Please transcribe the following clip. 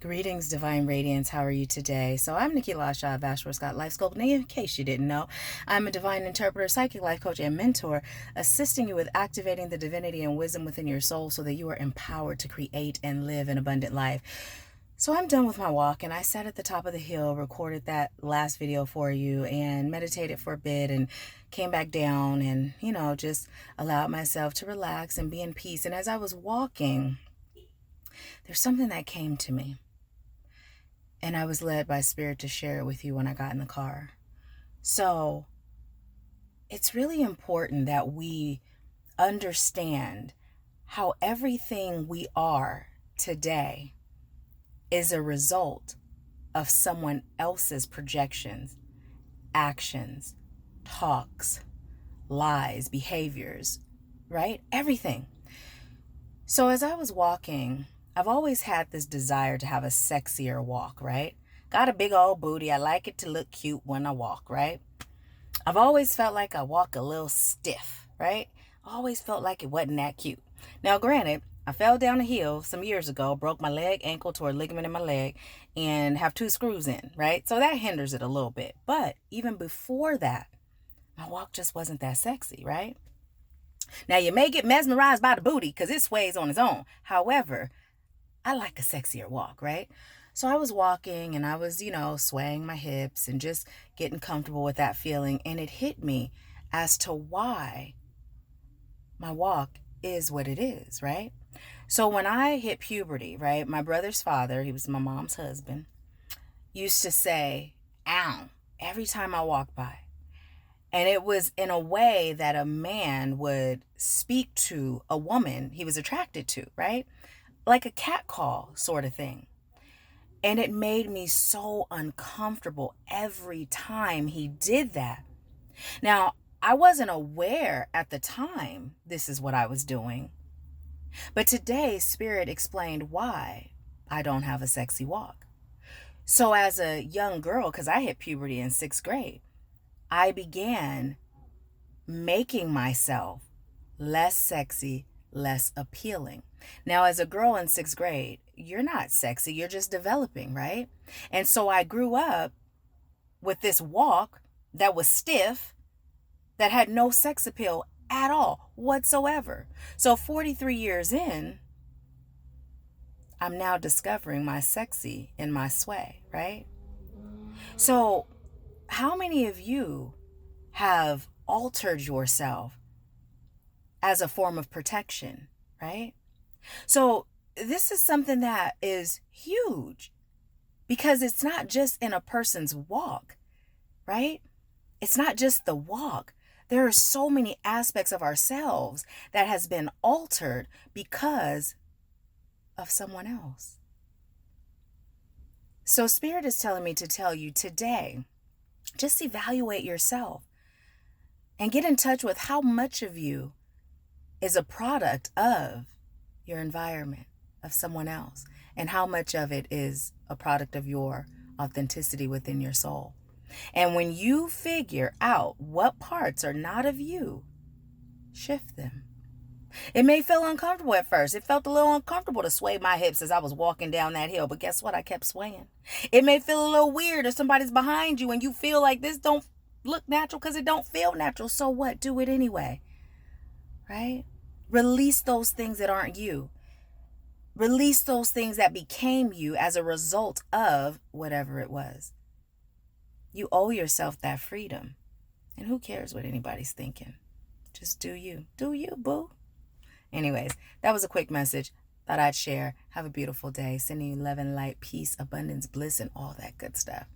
Greetings, Divine Radiance. How are you today? So I'm Nahkila Isha of AshworthScott Life Sculpting. In case you didn't know, I'm a divine interpreter, psychic life coach, and mentor, assisting you with activating the divinity and wisdom within your soul so that you are empowered to create and live an abundant life. So I'm done with my walk, and I sat at the top of the hill, recorded that last video for you, and meditated for a bit, and came back down and, just allowed myself to relax and be in peace. And as I was walking, there's something that came to me. And I was led by Spirit to share it with you when I got in the car. So it's really important that we understand how everything we are today is a result of someone else's projections, actions, talks, lies, behaviors, right? Everything. So as I was walking, I've always had this desire to have a sexier walk, right? Got a big old booty. I like it to look cute when I walk, right? I've always felt like I walk a little stiff, right? Always felt like it wasn't that cute. Now, granted, I fell down a hill some years ago, broke my leg, ankle, tore a ligament in my leg, and have 2 screws in, right? So that hinders it a little bit. But even before that, my walk just wasn't that sexy, right? Now, you may get mesmerized by the booty because it sways on its own. However, I like a sexier walk, right? So I was walking and I was, swaying my hips and just getting comfortable with that feeling. And it hit me as to why my walk is what it is, right? So when I hit puberty, right, my brother's father, he was my mom's husband, used to say, ow, every time I walked by. And it was in a way that a man would speak to a woman he was attracted to, right? Like a catcall sort of thing. And it made me so uncomfortable every time he did that. Now, I wasn't aware at the time this is what I was doing. But today, Spirit explained why I don't have a sexy walk. So as a young girl, because I hit puberty in 6th grade, I began making myself less sexy, less appealing. Now, as a girl in 6th grade, you're not sexy, you're just developing, right? And so I grew up with this walk that was stiff, that had no sex appeal at all whatsoever. So 43 years in, I'm now discovering my sexy in my sway, right? So how many of you have altered yourself as a form of protection, right? So this is something that is huge because it's not just in a person's walk, right? It's not just the walk. There are so many aspects of ourselves that has been altered because of someone else. So Spirit is telling me to tell you today, just evaluate yourself and get in touch with how much of you is a product of your environment, of someone else, and how much of it is a product of your authenticity within your soul. And when you figure out what parts are not of you, shift them. It may feel uncomfortable at first. It felt a little uncomfortable to sway my hips as I was walking down that hill, but guess what? I kept swaying. It may feel a little weird if somebody's behind you and you feel like this don't look natural because it don't feel natural. So what? Do it anyway, right? Release those things that aren't you. Release those things that became you as a result of whatever it was. You owe yourself that freedom. And who cares what anybody's thinking? Just do you. Do you, boo. Anyways, that was a quick message. Thought I'd share. Have a beautiful day. Sending you love and light, peace, abundance, bliss, and all that good stuff.